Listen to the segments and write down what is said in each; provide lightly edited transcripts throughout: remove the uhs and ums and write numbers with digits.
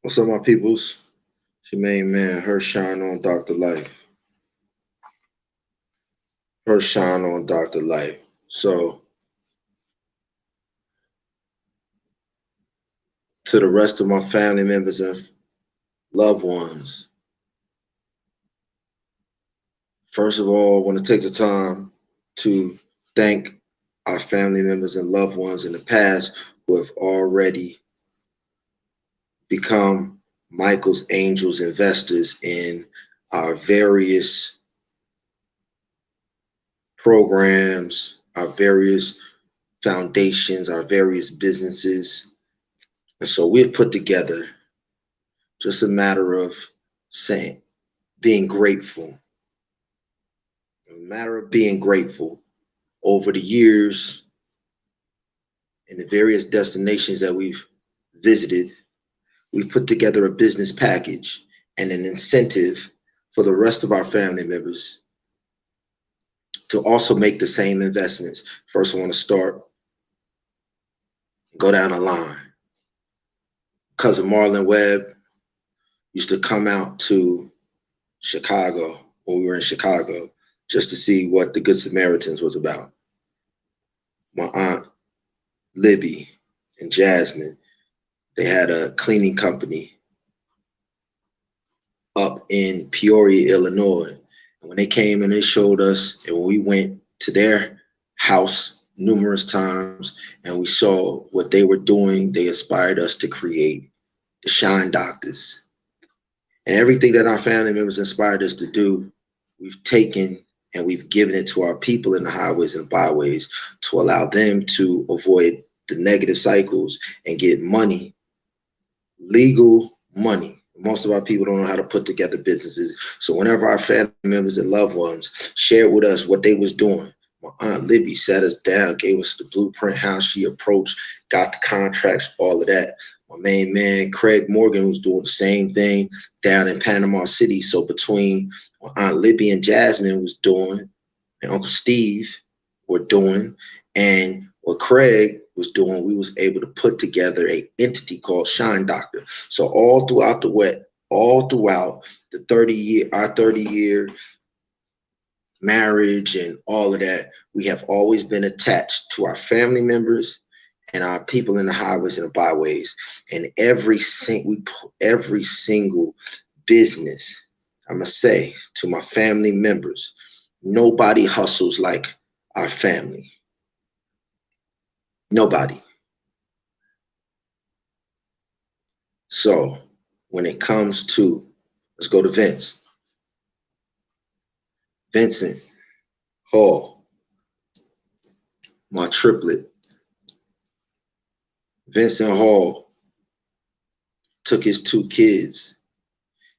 What's up, my peoples? It's your main man, her shine on Dr. Life. Her shine on Dr. Life. So, to the rest of my family members and loved ones, first of all, I want to take the time to thank our family members and loved ones in the past who have already become Michael's Angels investors in our various programs, our various foundations, our various businesses. And so we've put together just a matter of saying, being grateful, a matter of being grateful over the years and the various destinations that we've visited. We've put together a business package and an incentive for the rest of our family members to also make the same investments. First, I want to go down the line. Cousin Marlon Webb used to come out to Chicago when we were in Chicago just to see what the Good Samaritans was about. My aunt Libby and Jasmine, they had a cleaning company up in Peoria, Illinois. And when they came and they showed us, and we went to their house numerous times and we saw what they were doing, they inspired us to create the Shine Doctors. And everything that our family members inspired us to do, we've taken and we've given it to our people in the highways and byways to allow them to avoid the negative cycles and get money, legal money. Most of our people don't know how to put together businesses. So whenever our family members and loved ones shared with us what they was doing, my aunt Libby sat us down, gave us the blueprint, how she approached, got the contracts, all of that. My main man, Craig Morgan, was doing the same thing down in Panama City. So between what Aunt Libby and Jasmine was doing, and Uncle Steve were doing, and what Craig was doing, we was able to put together a entity called Shine Doctor. So all throughout the 30-year marriage and all of that, we have always been attached to our family members and our people in the highways and the byways. And every single business, I must say to my family members, nobody hustles like our family. Nobody. So when it comes to, let's go to Vincent Hall, my triplet. Vincent Hall took his two kids.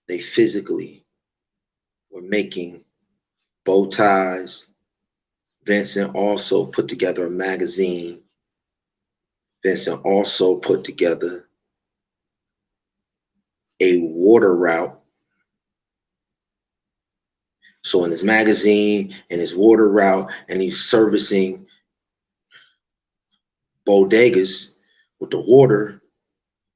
They physically were making bow ties. Vincent also put together a magazine. Vincent also put together a water route. So in his magazine and his water route, and he's servicing bodegas with the water.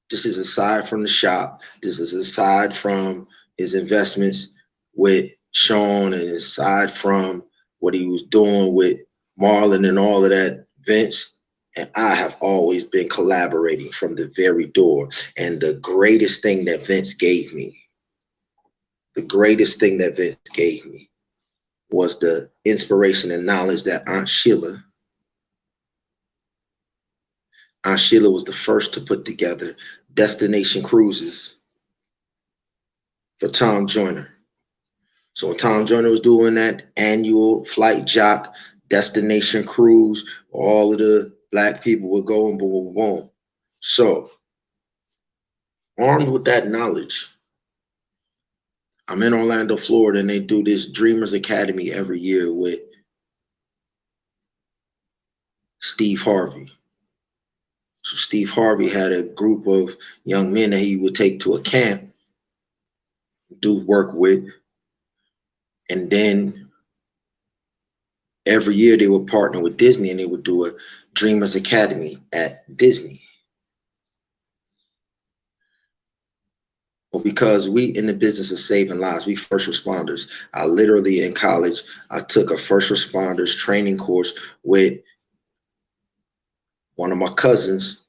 This is aside from the shop. This is aside from his investments with Sean and aside from what he was doing with Marlon and all of that. Vince and I have always been collaborating from the very door. And the greatest thing that Vince gave me, was the inspiration and knowledge that Aunt Sheila was the first to put together destination cruises for Tom Joyner. So when Tom Joyner was doing that annual flight jock destination cruise, all of the black people would go and boom, boom, boom. So armed with that knowledge, I'm in Orlando, Florida, and they do this Dreamers Academy every year with Steve Harvey. So Steve Harvey had a group of young men that he would take to a camp, do work with, and then every year they would partner with Disney and they would do a Dreamers Academy at Disney. because we in the business of saving lives, we first responders. I literally in college, I took a first responders training course with one of my cousins,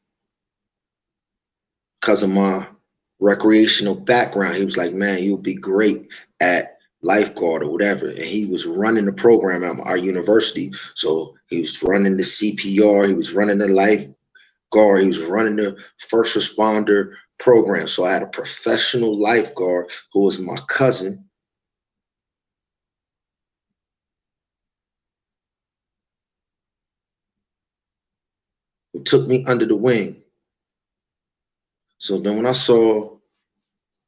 because of my recreational background. He was like, man, you'll be great at lifeguard or whatever. And he was running the program at our university. So he was running the CPR, he was running the lifeguard, he was running the first responder program. So I had a professional lifeguard who was my cousin. Who took me under the wing. So then when I saw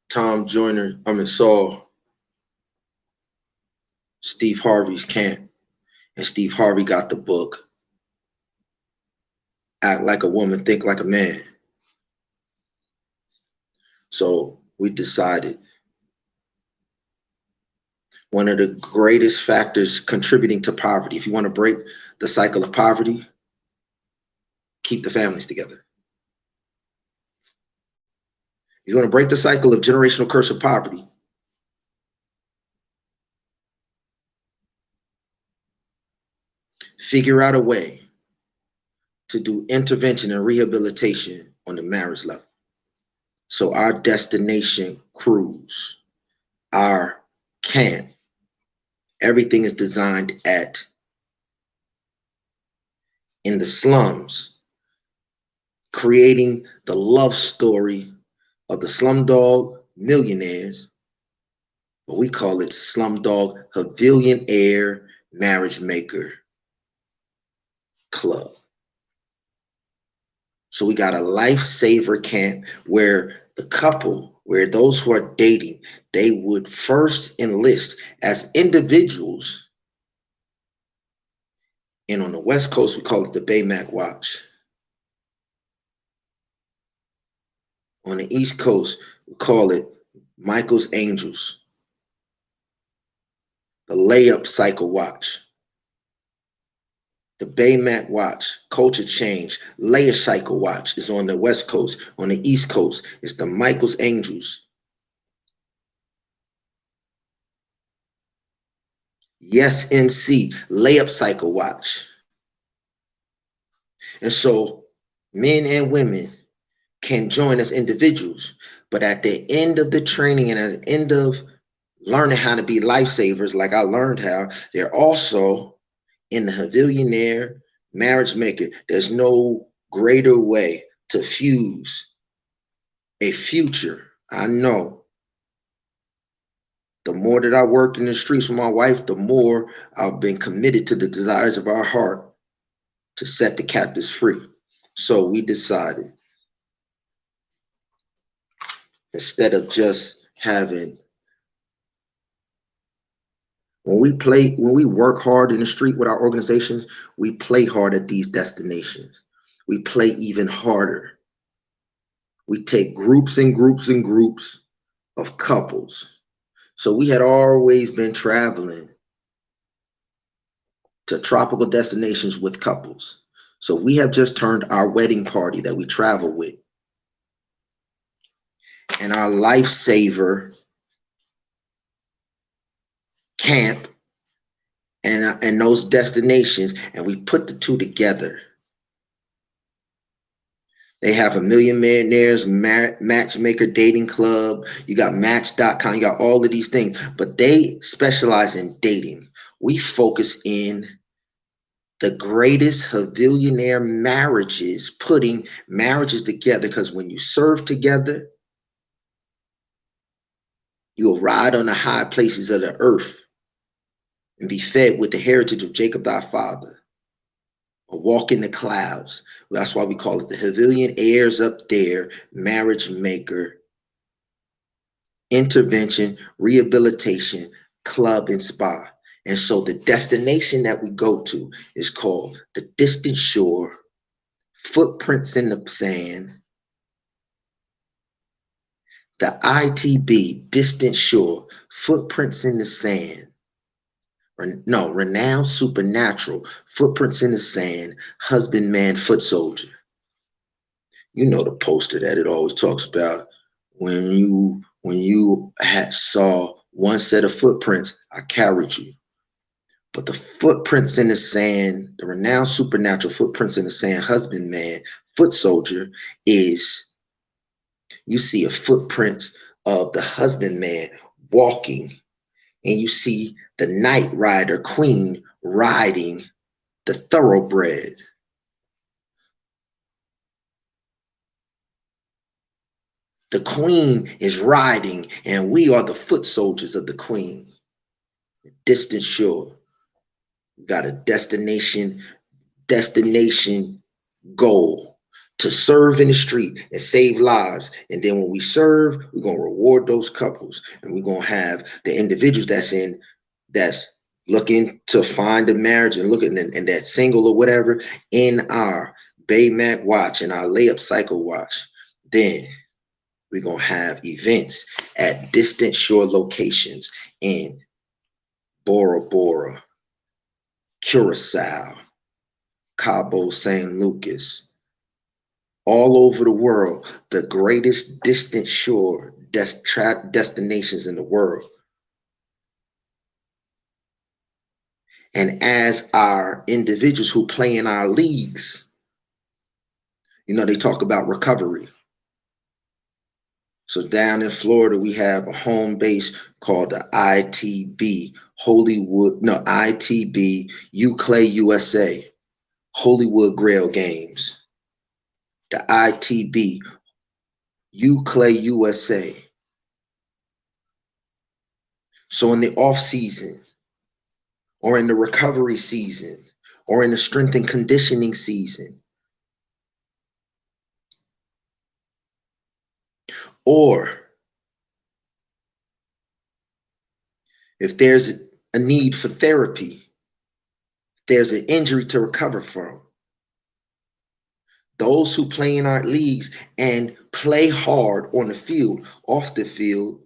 saw Steve Harvey's camp, and Steve Harvey got the book, Act Like a Woman, Think Like a Man. So we decided one of the greatest factors contributing to poverty, if you want to break the cycle of poverty, keep the families together. If you want to break the cycle of generational curse of poverty, figure out a way to do intervention and rehabilitation on the marriage level. So our destination cruise, our camp, everything is designed in the slums, creating the love story of the slumdog millionaires, but we call it Slumdog Pavillionaire Marriage Maker Club. So we got a lifesaver camp where the couple, where those who are dating, they would first enlist as individuals. And on the West Coast, we call it the Baymack Watch. On the East Coast, we call it Michael's Angels, the Layup Cycle Watch. The Baymack Watch, Culture Change, Layer Cycle Watch is on the West Coast. On the East Coast, it's the Michael's Angels. Yes, NC, Layup Cycle Watch. And so men and women can join as individuals, but at the end of the training and at the end of learning how to be lifesavers, like I learned how, they're also in the Pavillionaire Marriage Maker. There's no greater way to fuse a future. I know the more that I work in the streets with my wife, the more I've been committed to the desires of our heart to set the captives free. So we decided, instead of just having, when we work hard in the street with our organizations, we play hard at these destinations. We play even harder. We take groups and groups and groups of couples. So we had always been traveling to tropical destinations with couples. So we have just turned our wedding party that we travel with and our lifesaver camp and those destinations, and we put the two together. They have a Million Millionaires Matchmaker Dating Club. You got Match.com. You got all of these things, but they specialize in dating. We focus in the greatest Pavillionaire marriages, putting marriages together, because when you serve together, you'll ride on the high places of the earth and be fed with the heritage of Jacob thy father, or walk in the clouds. That's why we call it the Pavillionaires Up There Marriage Maker Intervention Rehabilitation Club and Spa. And so the destination that we go to is called the Distant Shore, Footprints in the Sand, the I.T.B, Distant Shore, Footprints in the Sand. No, Renown Supernatural, Footprints in the Sand, Husbandman, Foot Soldier. You know the poster that it always talks about. When you When you saw one set of footprints, I carried you. But the footprints in the sand, the renowned supernatural footprints in the sand, husbandman, foot soldier, is you see a footprint of the husbandman walking, and you see the night rider queen riding the thoroughbred. The queen is riding, and we are the foot soldiers of the queen. Distant shore. We got a destination goal to serve in the street and save lives. And then when we serve, we're gonna reward those couples, and we're gonna have the individuals that's looking to find a marriage and looking and that single or whatever in our Baymax watch and our layup cycle watch. Then we're gonna have events at distant shore locations in Bora Bora, Curacao, Cabo San Lucas, all over the world, the greatest distant shore destinations in the world. And as our individuals who play in our leagues, they talk about recovery. So down in Florida, we have a home base called the I.T.B, I.T.B, UCLA, USA, Hollywood Grail Games. The I.T.B, UCLA, USA. So in the off season, or in the recovery season, or in the strength and conditioning season, or if there's a need for therapy, there's an injury to recover from, those who play in our leagues and play hard on the field, off the field,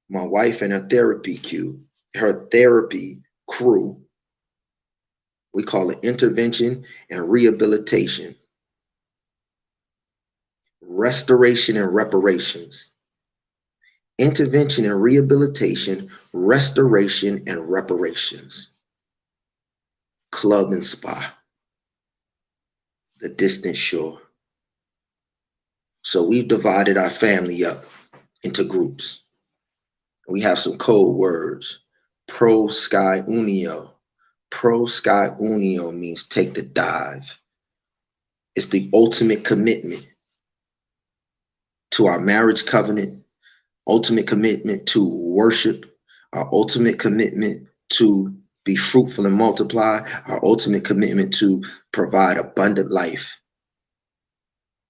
my wife and her therapy crew, we call it intervention and rehabilitation, restoration and reparations. Intervention and rehabilitation, restoration and reparations. Club and spa, the distant shore. So we've divided our family up into groups. We have some code words. Pro Sky Unio. Pro Sky Unio means take the dive. It's the ultimate commitment to our marriage covenant, ultimate commitment to worship, our ultimate commitment to be fruitful and multiply, our ultimate commitment to provide abundant life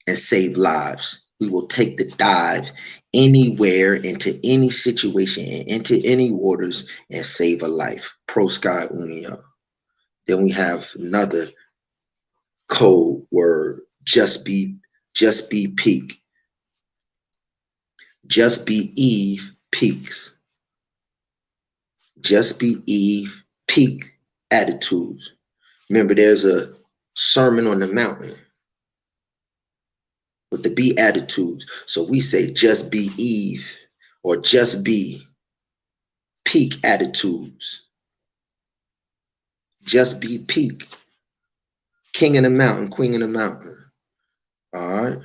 and save lives. We will take the dive anywhere, into any situation, and into any waters, and save a life. Pro Sky Unio. Then we have another code word, just be peak. Just be Eve peaks. Just be Eve peak attitudes. Remember, there's a Sermon on the Mountain with the Beatitudes. So we say just be Eve, or just be peak attitudes. Just be peak. King of the mountain, queen of the mountain. All right.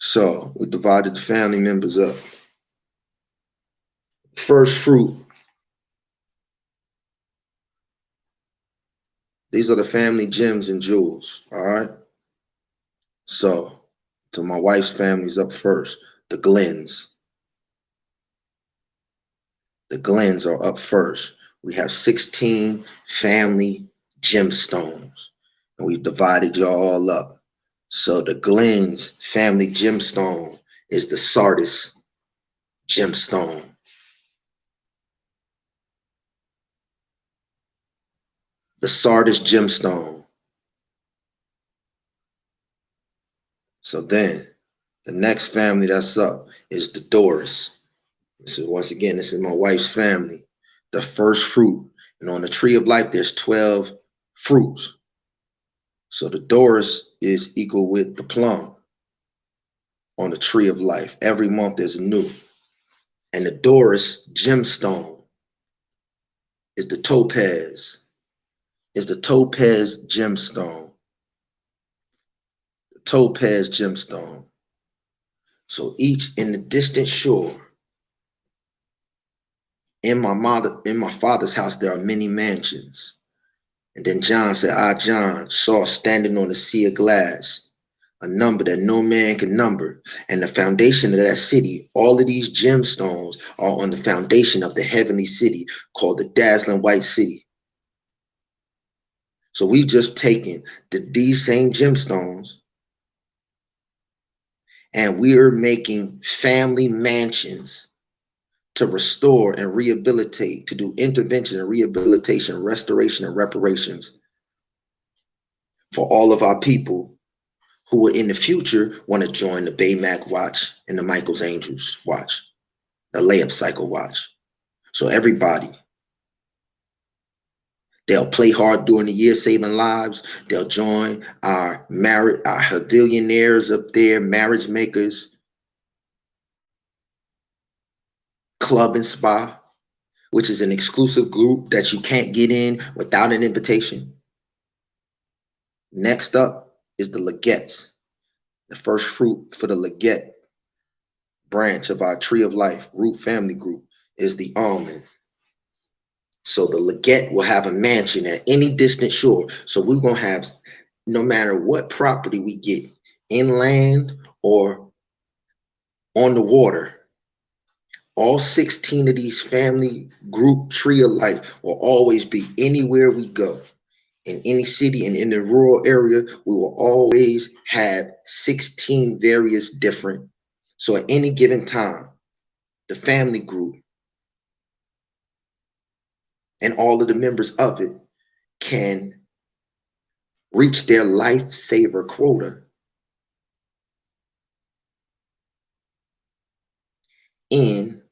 So we divided the family members up. First fruit. These are the family gems and jewels. All right. So my wife's family's up first. The Glens. The Glens are up first. We have 16 family gemstones, and we've divided y'all all up. So the Glens family gemstone is the Sardis gemstone. The Sardis gemstone. So then the next family that's up is the Doris. This is my wife's family, the first fruit. And on the tree of life, there's 12 fruits. So the Doris is equal with the plum on the tree of life. Every month there's a new. And the Doris gemstone is the topaz, gemstone. The topaz gemstone. So each in the distant shore, in my father's house, there are many mansions. And then John said, I, John, saw standing on the sea of glass a number that no man can number. And the foundation of that city, all of these gemstones are on the foundation of the heavenly city called the dazzling white city. So we've just taken these same gemstones and we're making family mansions to restore and rehabilitate, to do intervention and rehabilitation, restoration and reparations for all of our people who will in the future want to join the Baymax watch and the Michael's Angels watch, the layup cycle watch. So everybody, they'll play hard during the year, saving lives. They'll join our billionaires up there, marriage makers, club and spa, which is an exclusive group that you can't get in without an invitation. Next up is the Legettes, the first fruit for the Legette branch of our Tree of Life root family group is the almond. So the Legette will have a mansion at any distant shore. So we're going to have, no matter what property we get, inland or on the water, all 16 of these family group Tree of Life will always be anywhere we go. In any city and in the rural area, we will always have 16 various different. So at any given time, the family group and all of the members of it can reach their lifesaver quota in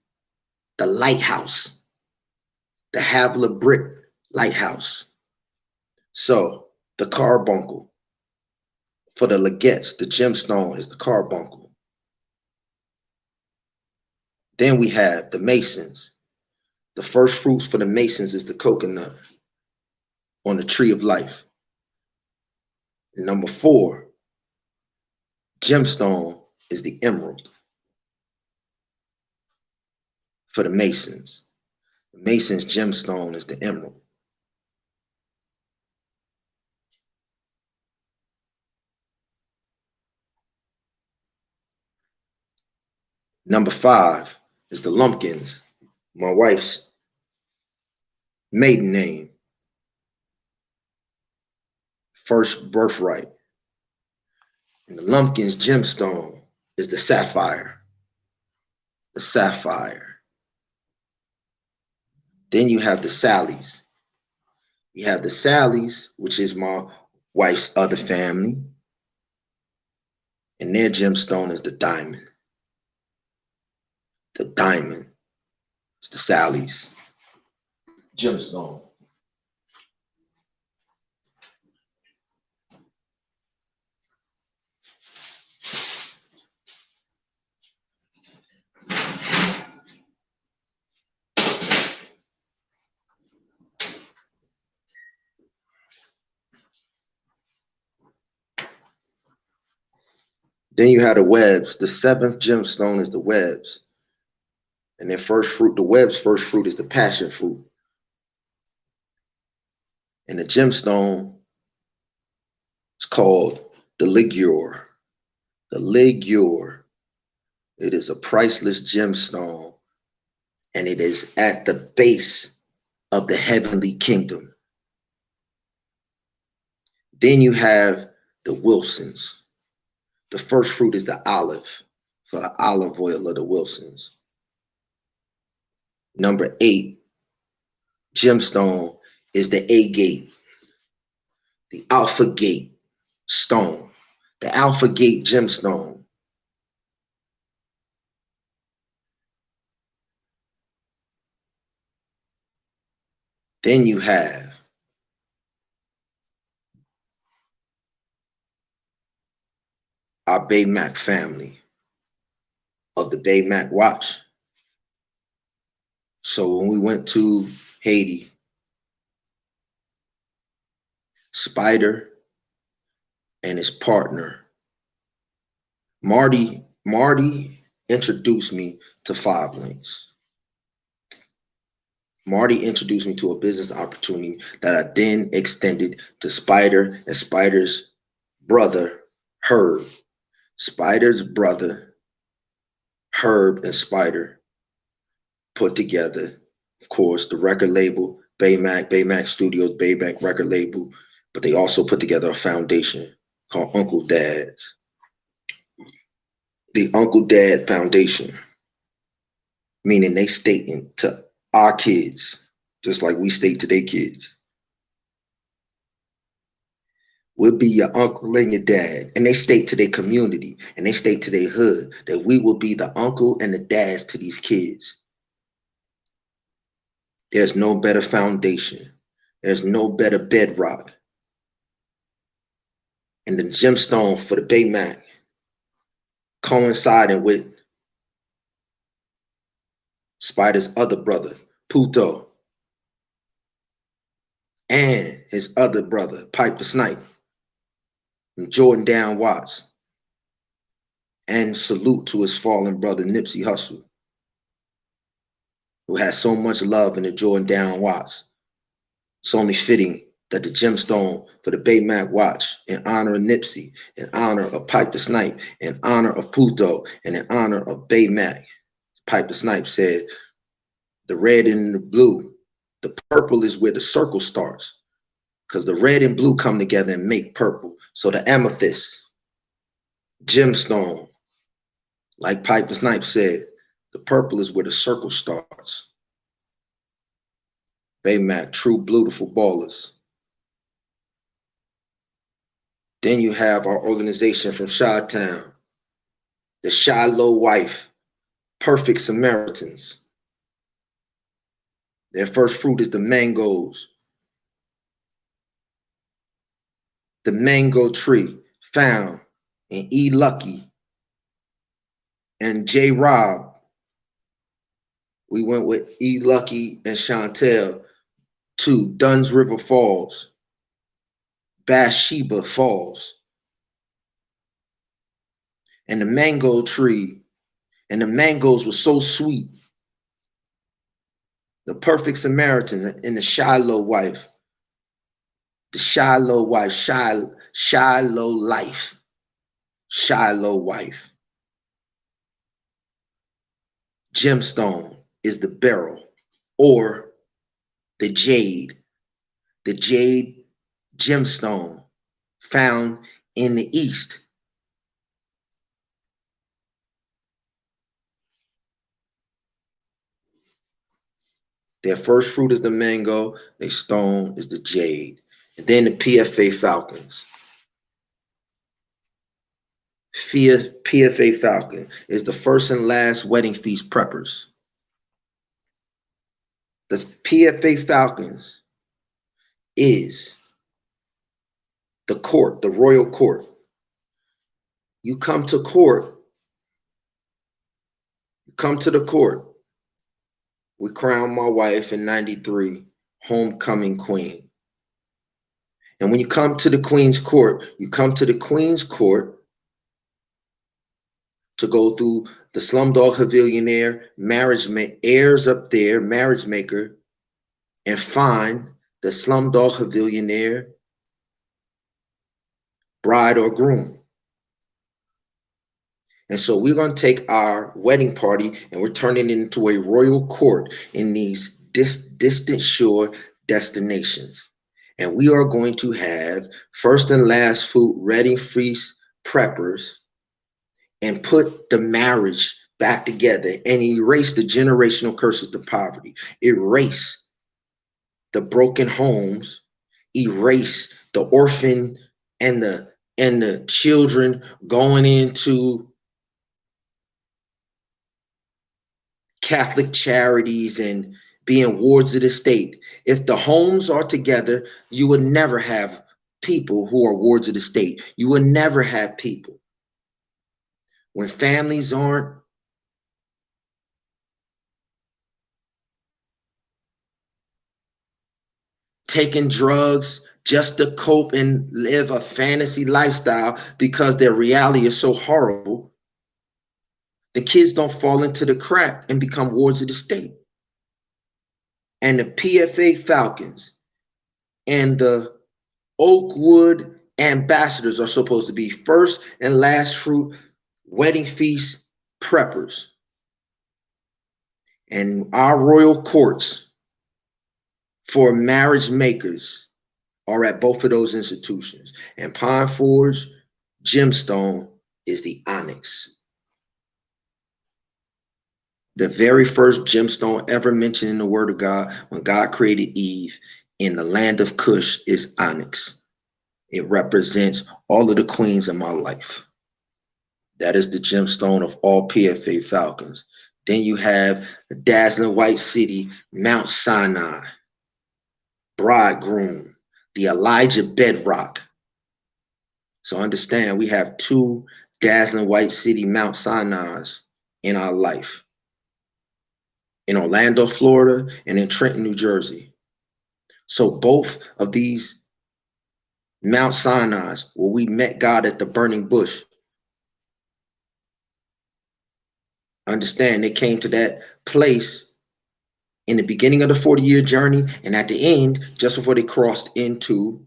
the lighthouse, the Havla Brick Lighthouse. So the carbuncle for the Legettes, the gemstone is the carbuncle. Then we have the Masons. The first fruits for the Masons is the coconut on the Tree of Life. Number 4, gemstone is the emerald for the Masons. The Masons gemstone is the emerald. Number 5 is the Lumpkins, my wife's maiden name, first birthright. And the Lumpkins gemstone is the sapphire. The sapphire. Then you have the Sallies. You have the Sallies, which is my wife's other family. And their gemstone is the diamond. The diamond. It's the Sallies gemstone. Then you have the Webbs. The 7th gemstone is the Webbs. And their first fruit, the Webb's first fruit is the passion fruit. And the gemstone is called the Ligure. The Ligure. It is a priceless gemstone, and it is at the base of the heavenly kingdom. Then you have the Wilsons. The first fruit is the olive, for the olive oil of the Wilsons. Number 8, gemstone is the agate, the alpha gate stone, the alpha gate gemstone. Then you have our Baymax family of the Baymax watch. So when we went to Haiti, Spider and his partner, Marty introduced me to Five Links. Marty introduced me to a business opportunity that I then extended to Spider and Spider's brother, Herb. Spider's brother, Herb and Spider put together, of course, the record label, Baymax Studios, Baymax record label, but they also put together a foundation called Uncle Dad's. The Uncle Dad Foundation, meaning they stating to our kids, just like we state to their kids, we'll be your uncle and your dad. And they state to their community and they state to their hood that we will be the uncle and the dads to these kids. There's no better foundation. There's no better bedrock. And the gemstone for the Baymax coinciding with Spider's other brother, Puto, and his other brother, Pipe the Snipe, and Jordan Down Watts. And salute to his fallen brother, Nipsey Hussle, who has so much love in the Jordan Down Watts. It's only fitting that the gemstone for the Baymax watch, in honor of Nipsey, in honor of Pipe the Snipe, in honor of Puto, and in honor of Baymax. Pipe the Snipe said, the red and the blue, the purple is where the circle starts, because the red and blue come together and make purple. So the amethyst, gemstone, like Pipe the Snipe said, the purple is where the circle starts. Baymax, true beautiful ballers. Then you have our organization from Chi-Town, the Shiloh Wife, Perfect Samaritans. Their first fruit is the mangoes. The mango tree found in E. Lucky and J. Rob. We went with E. Lucky and Chantel to Dunn's River Falls, Bathsheba Falls. And the mango tree, and the mangoes were so sweet. The Perfect Samaritan and the Shiloh Wife. The Shiloh Wife, Shiloh Life, Shiloh Wife. Gemstone is the beryl or the jade gemstone found in the East. Their first fruit is the mango, their stone is the jade. And then the PFA Falcons. PFA Falcon is the first and last wedding feast preppers. The PFA Falcons is the court, the royal court. You come to court, you come to the court. We crowned my wife in '93, homecoming queen. And when you come to the Queen's Court, you come to the Queen's Court to go through the Slumdog Havillionaire marriage heirs up there, marriage maker, and find the Slumdog Havillionaire bride or groom. And so we're going to take our wedding party and we're turning it into a royal court in these distant shore destinations. And we are going to have first and last food wedding feast preppers and put the marriage back together and erase the generational curses to poverty, erase the broken homes, erase the orphan and the children going into Catholic charities and being wards of the state. If the homes are together, you would never have people who are wards of the state. You would never have people. When families aren't taking drugs just to cope and live a fantasy lifestyle because their reality is so horrible, the kids don't fall into the crack and become wards of the state. And the PFA Falcons and the Oakwood ambassadors are supposed to be first and last fruit wedding feast preppers. And our royal courts for marriage makers are at both of those institutions. And Pine Forge gemstone is the onyx. The very first gemstone ever mentioned in the Word of God when God created Eve in the land of Cush is onyx. It represents all of the queens in my life. That is the gemstone of all PFA Falcons. Then you have the dazzling white city, Mount Sinai, bridegroom, the Elijah bedrock. So understand, we have two dazzling white city, Mount Sinai's in our life. In Orlando, Florida, and in Trenton, New Jersey. So both of these Mount Sinai's, where we met God at the burning bush, understand they came to that place in the beginning of the 40-year journey and at the end, just before they crossed into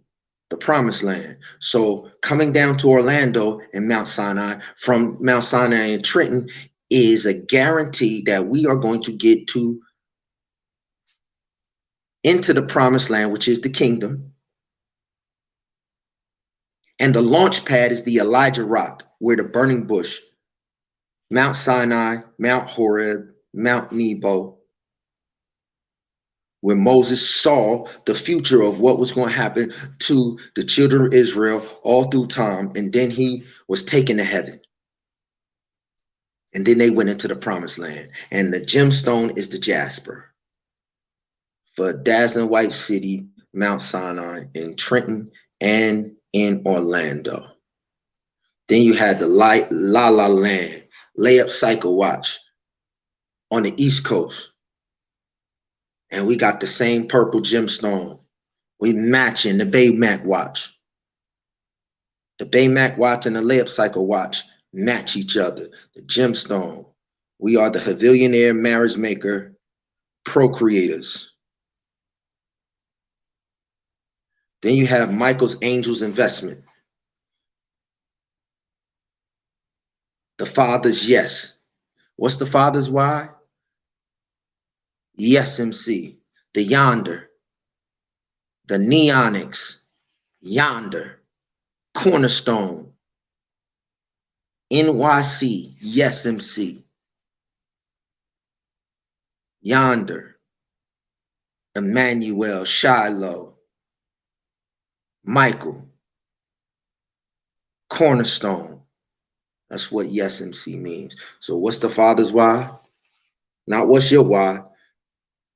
the promised land. So coming down to Orlando and Mount Sinai, from Mount Sinai and Trenton, is a guarantee that we are going to get to into the promised land, which is the kingdom. And the launch pad is the Elijah rock, where the burning bush, Mount Sinai, Mount Horeb, Mount Nebo, where Moses saw the future of what was going to happen to the children of Israel all through time. And then he was taken to heaven. And then they went into the promised land. And the gemstone is the jasper for dazzling white city, Mount Sinai in Trenton and in Orlando. Then you had the La La Land layup cycle watch on the East Coast. And we got the same purple gemstone. We matching the Baymax watch. The Baymax watch and the layup cycle watch match each other. The gemstone. We are the Havillionaire marriage maker procreators. Then you have Michael's Angels Investment. The Father's Yes. What's the Father's why? Yes, MC. The Yonder. The Neonics. Yonder. Cornerstone. NYC. Yes, MC. Yonder. Emmanuel. Shiloh. Michael. Cornerstone. That's what Yes MC means. So what's the Father's why? Not what's your why.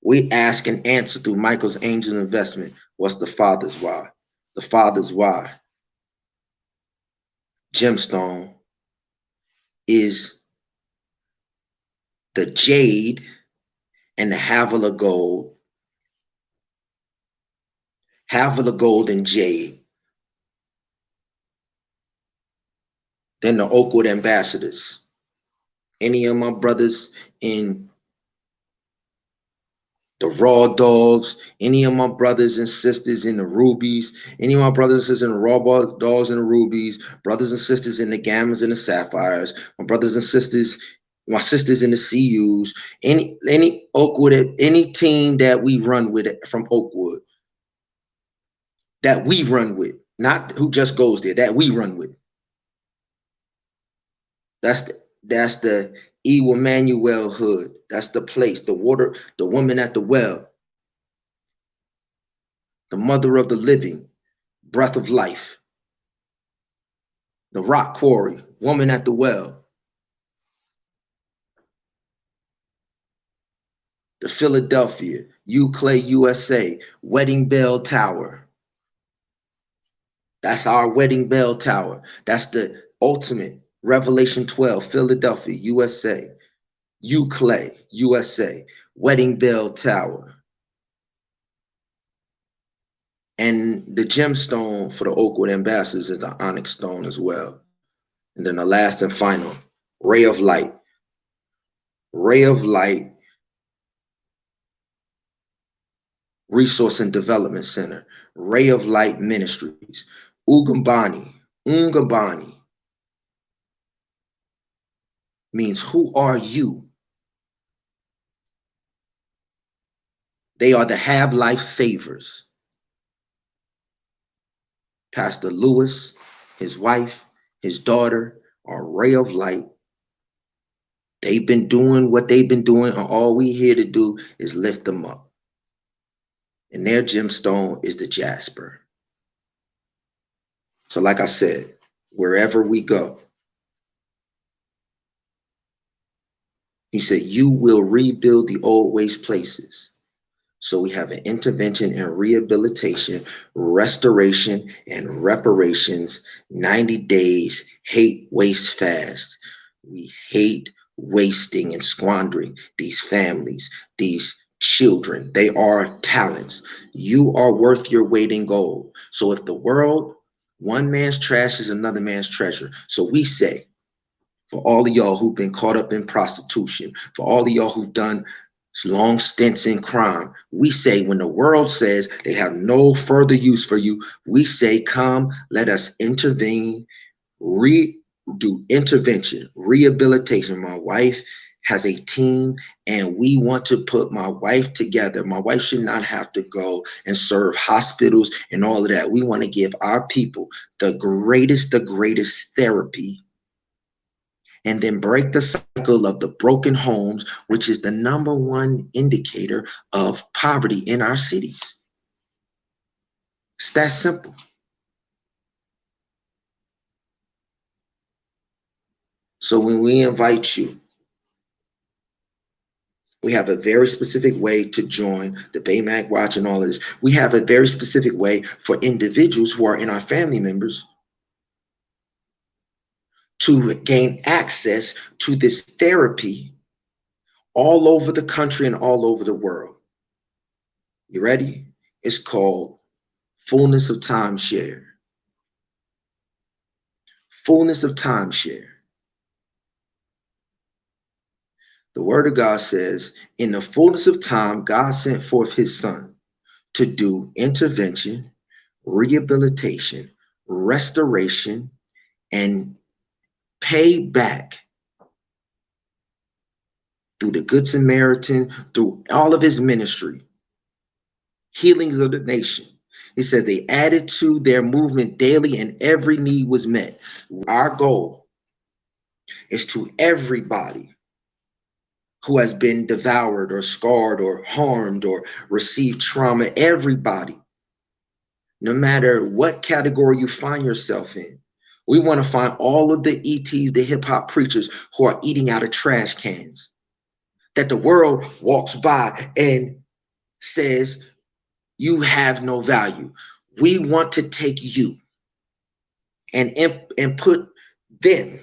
We ask and answer through Michael's Angel Investment. What's the Father's why? The Father's why gemstone is the jade and the Havilah gold. Havilah gold and jade. Then the Oakwood ambassadors. Any of my brothers in the Raw Dogs, any of my brothers and sisters in the Rubies, any of my brothers and sisters in the Raw Dogs and the Rubies, brothers and sisters in the Gammas and the Sapphires, my brothers and sisters, my sisters in the CUs, any Oakwood, any team that we run with from Oakwood, that we run with, not who just goes there, that we run with. That's the Ewa Manuel hood. That's the place, the water, the woman at the well, the mother of the living, breath of life, the rock quarry, woman at the well, the Philadelphia, Clay, USA, Wedding Bell Tower. That's our Wedding Bell Tower. That's the ultimate Revelation 12, Philadelphia, USA. Clay, USA, Wedding Bell Tower. And the gemstone for the Oakwood ambassadors is the onyx stone as well. And then the last and final, ray of light. Ray of light Resource and Development Center, Ray of Light Ministries, Ungabani means who are you? They are the Have Life Savers. Pastor Lewis, his wife, his daughter are Ray of Light. They've been doing what they've been doing, and all we here to do is lift them up. And their gemstone is the jasper. So like I said, wherever we go, he said, you will rebuild the old waste places. So we have an intervention and rehabilitation, restoration and reparations, 90 days, hate waste fast. We hate wasting and squandering these families, these children. They are talents. You are worth your weight in gold. So if the world, one man's trash is another man's treasure. So we say, for all of y'all who've been caught up in prostitution, for all of y'all who've done long stints in crime, we say when the world says they have no further use for you, we say, come, let us intervene, do intervention, rehabilitation. My wife has a team, and we want to put my wife together. My wife should not have to go and serve hospitals and all of that. We want to give our people the greatest therapy, and then break the cycle of the broken homes, which is the #1 indicator of poverty in our cities. It's that simple. So when we invite you, we have a very specific way to join the Baymac Watch and all of this. We have a very specific way for individuals who are in our family members to gain access to this therapy all over the country and all over the world. You ready? It's called Fullness of Timeshare. Fullness of Timeshare. The word of God says, in the fullness of time, God sent forth his son to do intervention, rehabilitation, restoration, and pay back through the Good Samaritan, through all of his ministry, healings of the nation. He said they added to their movement daily and every need was met. Our goal is to everybody who has been devoured or scarred or harmed or received trauma, everybody, no matter what category you find yourself in. We want to find all of the ETs, the hip hop preachers who are eating out of trash cans, that the world walks by and says, you have no value. We want to take you and put them.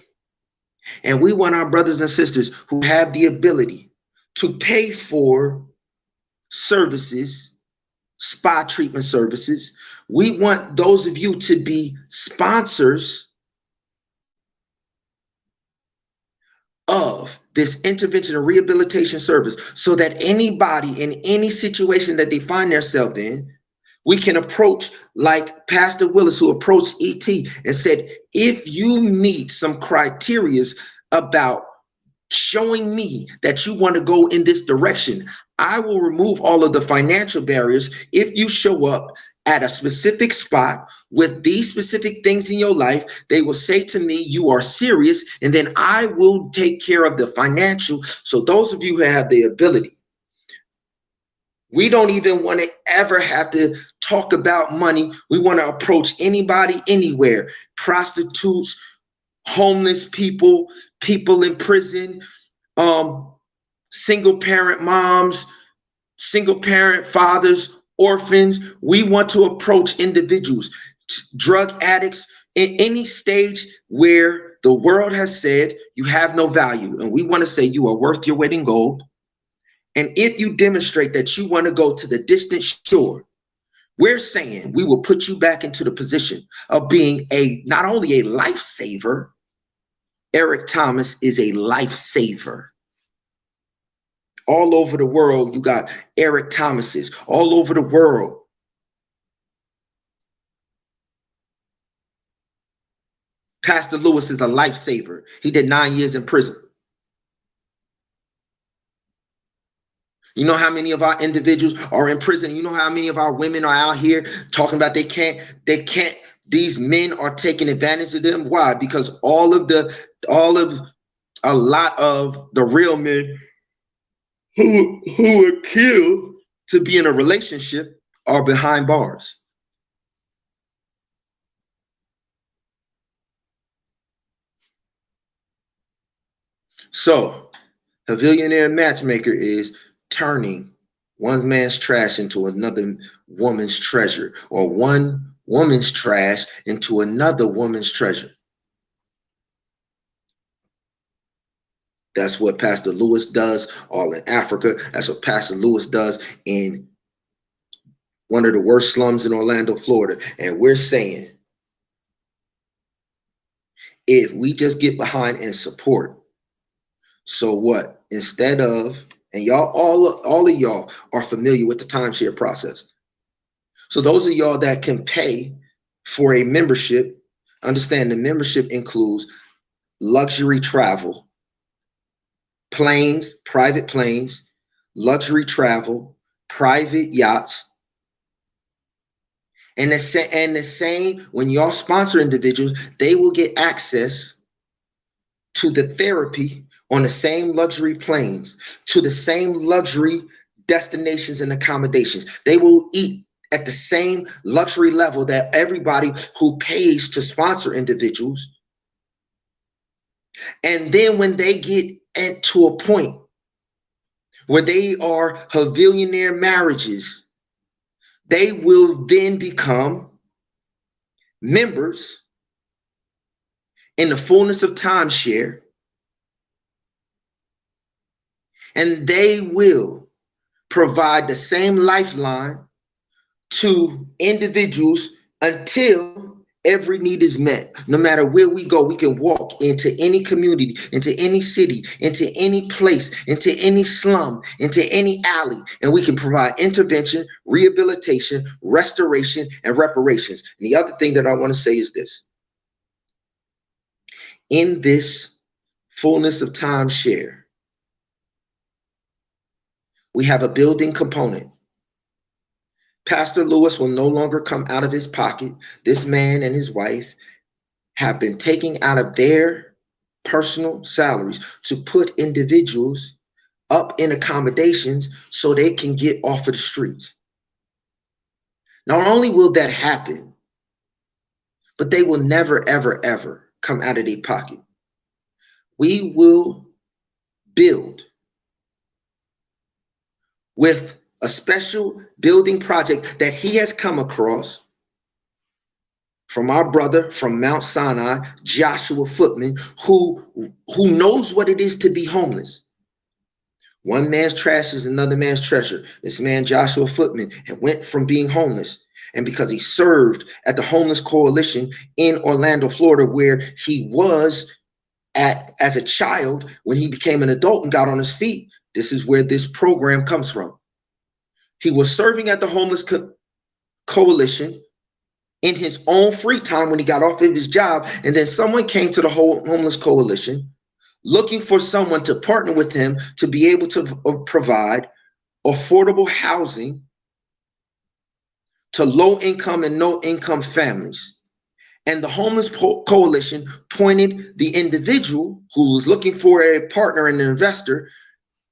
And we want our brothers and sisters who have the ability to pay for services, spa treatment services. We want those of you to be sponsors of this intervention and rehabilitation service, so that anybody in any situation that they find themselves in, we can approach like Pastor Willis, who approached ET and said, if you meet some criterias about showing me that you want to go in this direction, I will remove all of the financial barriers if you show up at a specific spot with these specific things in your life. They will say to me, you are serious, and then I will take care of the financial. So those of you who have the ability, we don't even want to ever have to talk about money. We want to approach anybody, anywhere, prostitutes, homeless people, people in prison, single parent moms, single parent fathers, orphans. We want to approach individuals, drug addicts, in any stage where the world has said you have no value. And we want to say you are worth your weight in gold. And if you demonstrate that you want to go to the distant shore, We're saying we will put you back into the position of being not only a lifesaver. Eric Thomas is a lifesaver. All over the world, you got Eric Thomases all over the world. Pastor Lewis is a lifesaver. He did 9 years in prison. You know how many of our individuals are in prison? You know how many of our women are out here talking about they can't, these men are taking advantage of them. Why? Because a lot of the real men who were killed to be in a relationship are behind bars. So a billionaire matchmaker is turning one man's trash into another woman's treasure, or one woman's trash into another woman's treasure. That's what Pastor Lewis does all in Africa. That's what Pastor Lewis does in one of the worst slums in Orlando, Florida. And we're saying, if we just get behind and support, so what? Instead of, and y'all, all of y'all are familiar with the timeshare process. So those of y'all that can pay for a membership, understand the membership includes luxury travel, planes, private planes, luxury travel, private yachts. And the same, when y'all sponsor individuals, they will get access to the therapy on the same luxury planes, to the same luxury destinations and accommodations. They will eat at the same luxury level that everybody who pays to sponsor individuals. And then when they get to a point where they are billionaire marriages, they will then become members in the fullness of timeshare, and they will provide the same lifeline to individuals until every need is met. No matter where we go, we can walk into any community, into any city, into any place, into any slum, into any alley, and we can provide intervention, rehabilitation, restoration, and reparations. And the other thing that I want to say is this. In this fullness of timeshare, we have a building component. Pastor Lewis will no longer come out of his pocket. This man and his wife have been taking out of their personal salaries to put individuals up in accommodations so they can get off of the streets. Not only will that happen, but they will never, ever, ever come out of their pocket. We will build with a special building project that he has come across from our brother from Mount Sinai, Joshua Footman, who knows what it is to be homeless. One man's trash is another man's treasure. This man, Joshua Footman, went from being homeless, and because he served at the Homeless Coalition in Orlando, Florida, where he was at as a child, when he became an adult and got on his feet, this is where this program comes from. He was serving at the Homeless Coalition in his own free time when he got off of his job, and then someone came to the Homeless Coalition looking for someone to partner with him to be able to provide affordable housing to low-income and no-income families. And the Homeless Coalition pointed the individual who was looking for a partner and an investor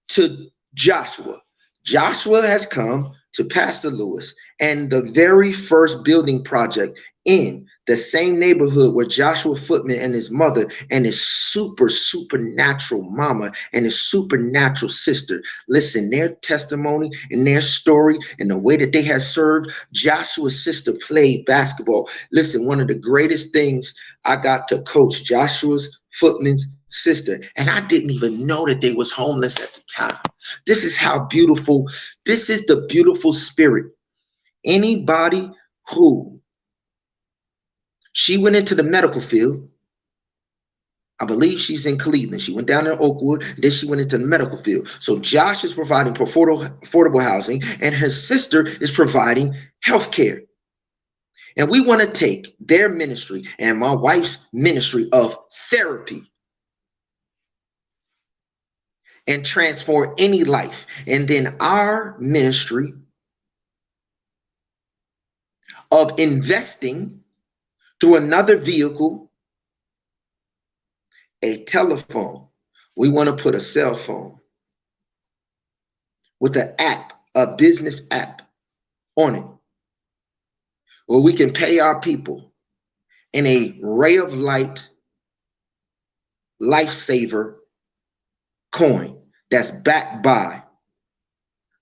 to Joshua. Joshua has come to Pastor Lewis, and the very first building project in the same neighborhood where Joshua Footman and his mother and his supernatural mama and his supernatural sister, listen, their testimony and their story and the way that they have served. Joshua's sister played basketball. Listen, one of the greatest things, I got to coach Joshua's Footman's sister, and I didn't even know that they was homeless at the time. This is how beautiful, this is the beautiful spirit Anybody who she went into the medical field. I believe she's in Cleveland. She went down in Oakwood, then she went into the medical field. So Josh is providing affordable housing, and his sister is providing health care. And we want to take their ministry and my wife's ministry of therapy and transform any life. And then our ministry of investing through another vehicle, a telephone. We want to put a cell phone with an app, a business app on it, where we can pay our people in a ray of light lifesaver coin that's backed by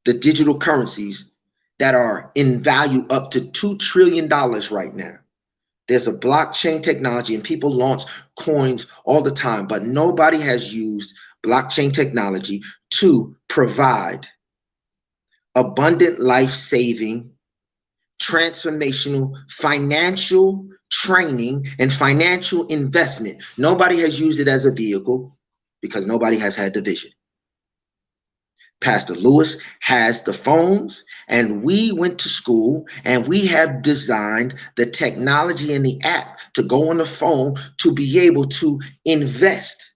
the digital currencies that are in value up to $2 trillion right now. There's a blockchain technology and people launch coins all the time, but nobody has used blockchain technology to provide abundant life-saving, transformational financial training and financial investment. Nobody has used it as a vehicle because nobody has had the vision. Pastor Lewis has the phones, and we went to school and we have designed the technology and the app to go on the phone to be able to invest.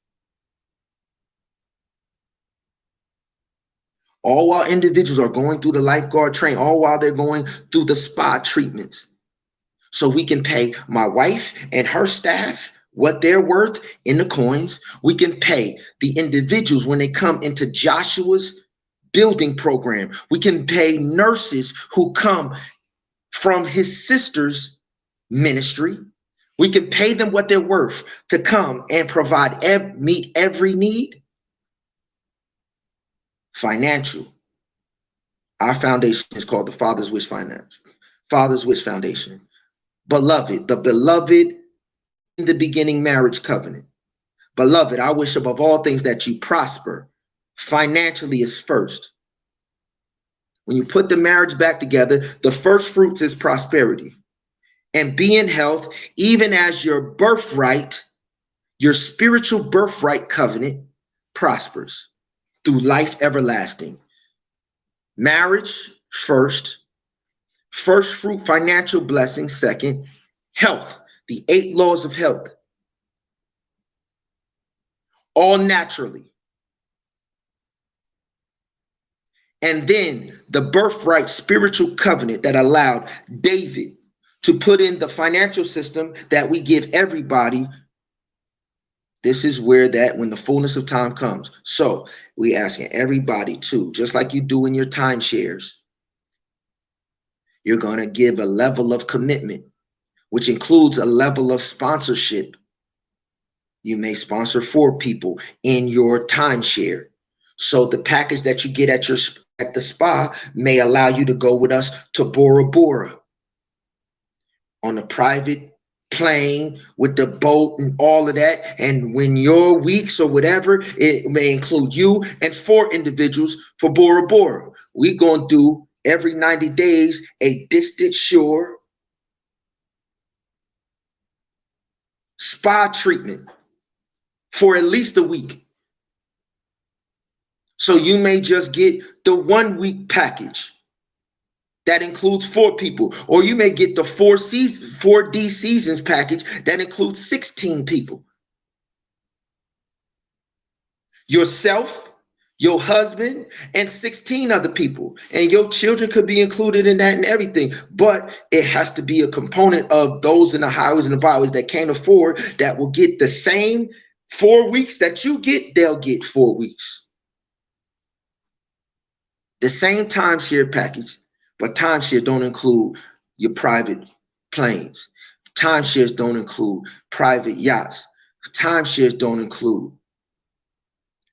All while individuals are going through the lifeguard training, all while they're going through the spa treatments. So we can pay my wife and her staff what they're worth in the coins. We can pay the individuals when they come into Joshua's building program. We can pay nurses who come from his sister's ministry. We can pay them what they're worth to come and provide, meet every need. Financial. Our foundation is called the Father's Wish Finance, Father's Wish Foundation. Beloved, the beloved in the beginning marriage covenant. Beloved, I wish above all things that you prosper. Financially is first. When you put the marriage back together, the first fruits is prosperity. And be in health, even as your birthright, your spiritual birthright covenant prospers through life everlasting. Marriage first, first fruit financial blessing second, health, the 8 laws of health, all naturally. And then the birthright spiritual covenant that allowed David to put in the financial system that we give everybody. This is where that when the fullness of time comes. So we asking everybody to, just like you do in your timeshares, you're going to give a level of commitment, which includes a level of sponsorship. You may sponsor 4 people in your timeshare. So the package that you get at the spa may allow you to go with us to Bora Bora on a private plane with the boat and all of that. And when your weeks or whatever, it may include you and 4 individuals for Bora Bora. We're going to do every 90 days a distant shore spa treatment for at least a week. So you may just get the 1 week package that includes 4 people, or you may get the 4D seasons package that includes 16 people. Yourself, your husband, and 16 other people. And your children could be included in that and everything. But it has to be a component of those in the highways and the byways that can't afford, that will get the same 4 weeks that you get, they'll get 4 weeks. The same timeshare package, but timeshare don't include your private planes. Timeshares don't include private yachts. Timeshares don't include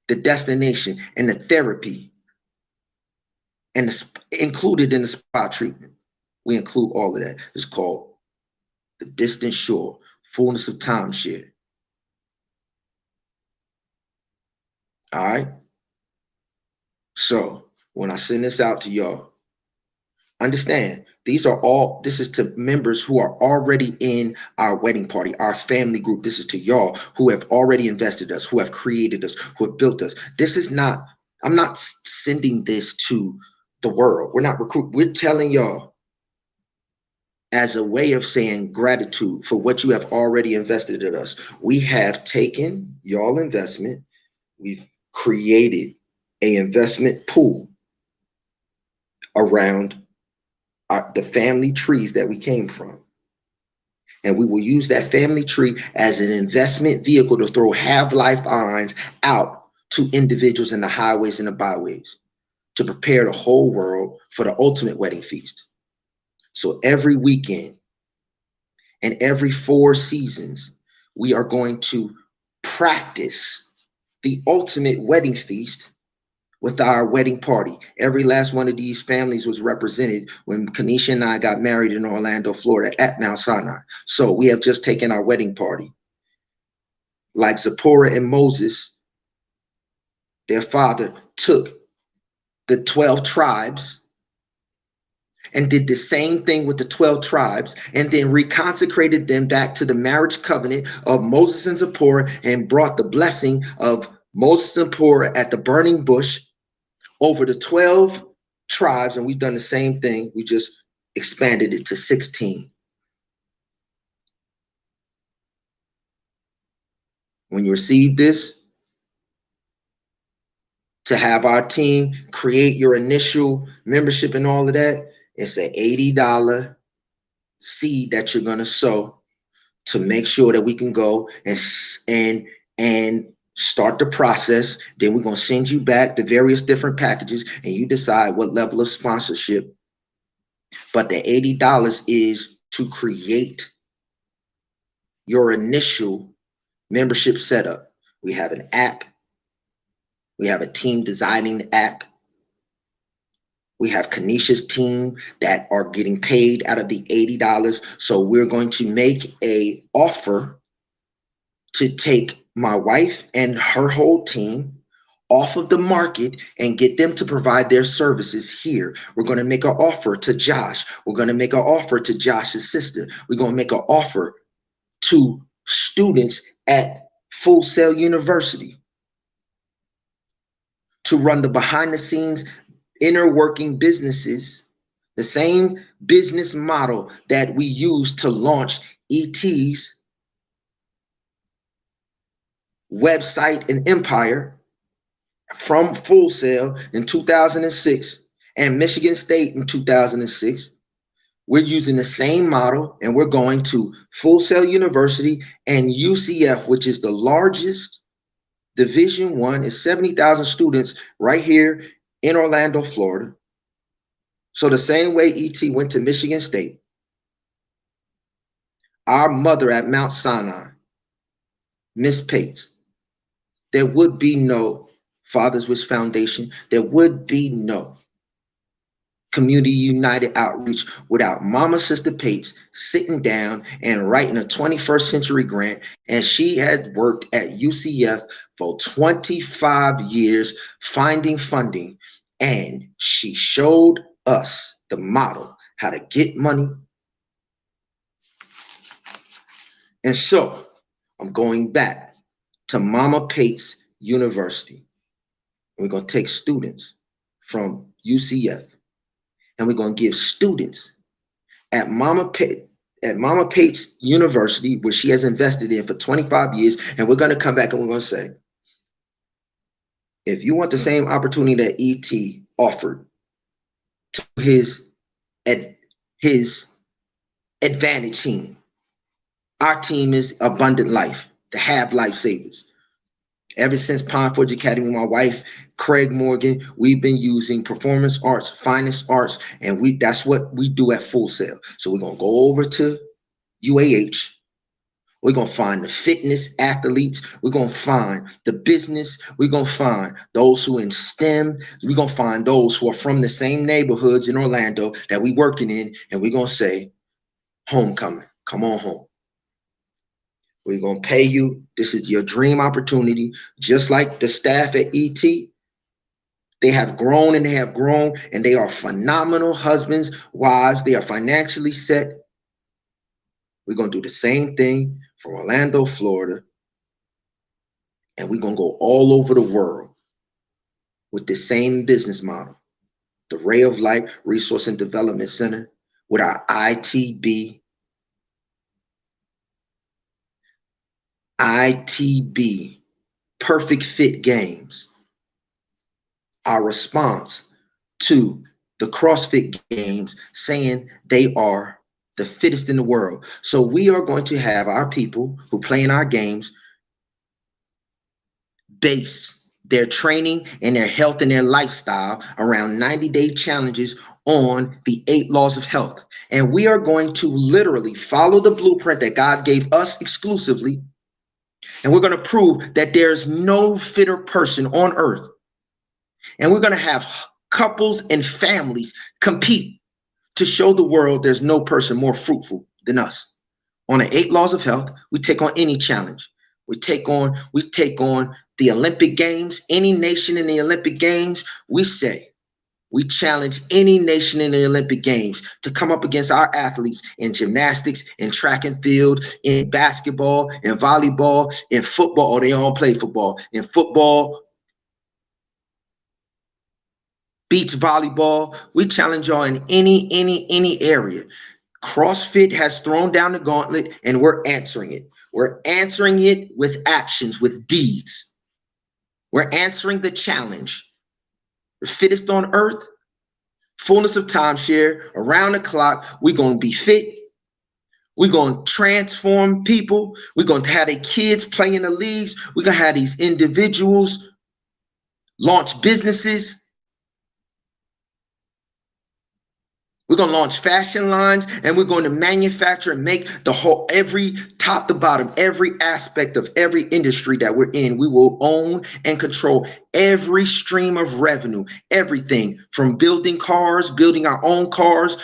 the destination and the therapy and included in the spa treatment. We include all of that. It's called the distant shore, fullness of timeshare. All right. So when I send this out to y'all, Understand, this is to members who are already in our wedding party, our family group. This is to y'all who have already invested us, who have created us, who have built us. This is not, I'm not sending this to the world. We're not we're telling y'all as a way of saying gratitude for what you have already invested in us. We have taken y'all investment, we've created a investment pool around the family trees that we came from. And we will use that family tree as an investment vehicle to throw have lifelines out to individuals in the highways and the byways to prepare the whole world for the ultimate wedding feast. So every weekend and every 4 seasons, we are going to practice the ultimate wedding feast with our wedding party. Every last one of these families was represented when Kanisha and I got married in Orlando, Florida at Mount Sinai. So we have just taken our wedding party. Like Zipporah and Moses, their father took the 12 tribes and did the same thing with the 12 tribes and then reconsecrated them back to the marriage covenant of Moses and Zipporah and brought the blessing of Moses and Zipporah at the burning bush over the 12 tribes. And we've done the same thing. We just expanded it to 16. When you receive this, to have our team create your initial membership and all of that, it's an $80 seed that you're going to sow to make sure that we can go and start the process. Then we're going to send you back the various different packages and you decide what level of sponsorship. But the $80 is to create your initial membership setup. We have an app. We have a team designing the app. We have Kanisha's team that are getting paid out of the $80. So we're going to make a offer to take my wife and her whole team off of the market and get them to provide their services here. We're going to make an offer to Josh. We're going to make an offer to Josh's sister. We're going to make an offer to students at Full Sail University to run the behind the scenes inner working businesses, the same business model that we used to launch ET's website and empire from Full Sail in 2006 and Michigan State in 2006. We're using the same model and we're going to Full Sail University and UCF, which is the largest Division I, is 70,000 students right here in Orlando, Florida. So the same way ET went to Michigan State, our mother at Mount Sinai, Miss Pates, there would be no Father's Wish Foundation. There would be no Community United Outreach without Mama Sister Pates sitting down and writing a 21st century grant. And she had worked at UCF for 25 years finding funding. And she showed us the model, how to get money. And so I'm going back to Mama Pates University. We're going to take students from UCF and we're going to give students at Mama Pates University, where she has invested in for 25 years. And we're going to come back and we're going to say, if you want the same opportunity that ET offered to his advantage team, our team is Abundant Life, the Have Life Savers. Ever since Pine Forge Academy, my wife, Craig Morgan, we've been using performance arts, finest arts, and that's what we do at Full Sail. So we're going to go over to UAH. We're going to find the fitness athletes. We're going to find the business. We're going to find those who in STEM. We're going to find those who are from the same neighborhoods in Orlando that we working in. And we're going to say, homecoming, come on home. We're going to pay you. This is your dream opportunity. Just like the staff at ET, They have grown and they have grown, and they are phenomenal husbands, wives. They are financially set. We're going to do the same thing from Orlando, Florida, and we're going to go all over the world with the same business model. The Ray of Light Resource and Development Center with our I.T.B. Perfect Fit Games. Our response to the CrossFit Games saying they are the fittest in the world. So we are going to have our people who play in our games base their training and their health and their lifestyle around 90-day challenges on the 8 laws of health. And we are going to literally follow the blueprint that God gave us exclusively. And we're going to prove that there's no fitter person on earth. And we're going to have couples and families compete to show the world there's no person more fruitful than us. On the 8 laws of health, we take on any challenge. We take on the Olympic Games, any nation in the Olympic Games. We challenge any nation in the Olympic Games to come up against our athletes in gymnastics, in track and field, in basketball, in volleyball, in football. Or they all play football. In football, beach volleyball. We challenge y'all in any area. CrossFit has thrown down the gauntlet, and we're answering it. We're answering it with actions, with deeds. We're answering the challenge. The fittest on earth, fullness of timeshare, around the clock. We're going to be fit. We're going to transform people. We're going to have their kids play in the leagues. We're going to have these individuals launch businesses. We're going to launch fashion lines, and we're going to manufacture and make the whole, every top to bottom, every aspect of every industry that we're in. We will own and control every stream of revenue, everything from building cars, building our own cars,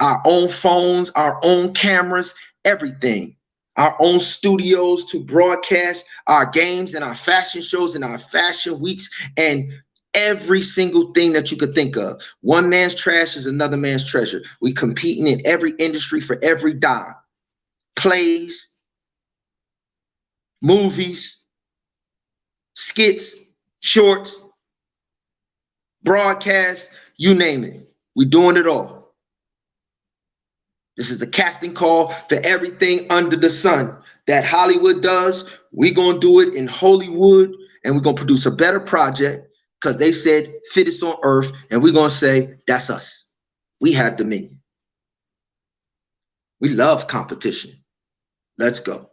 our own phones, our own cameras, everything, our own studios to broadcast our games and our fashion shows and our fashion weeks and every single thing that you could think of. One man's trash is another man's treasure. We competing in every industry for every dime. Plays, movies, skits, shorts, broadcasts, you name it. We're doing it all. This is a casting call for everything under the sun that Hollywood does. We're going to do it in Hollywood, and we're going to produce a better project. Because they said fittest on earth, and we're going to say, that's us. We have dominion. We love competition. Let's go.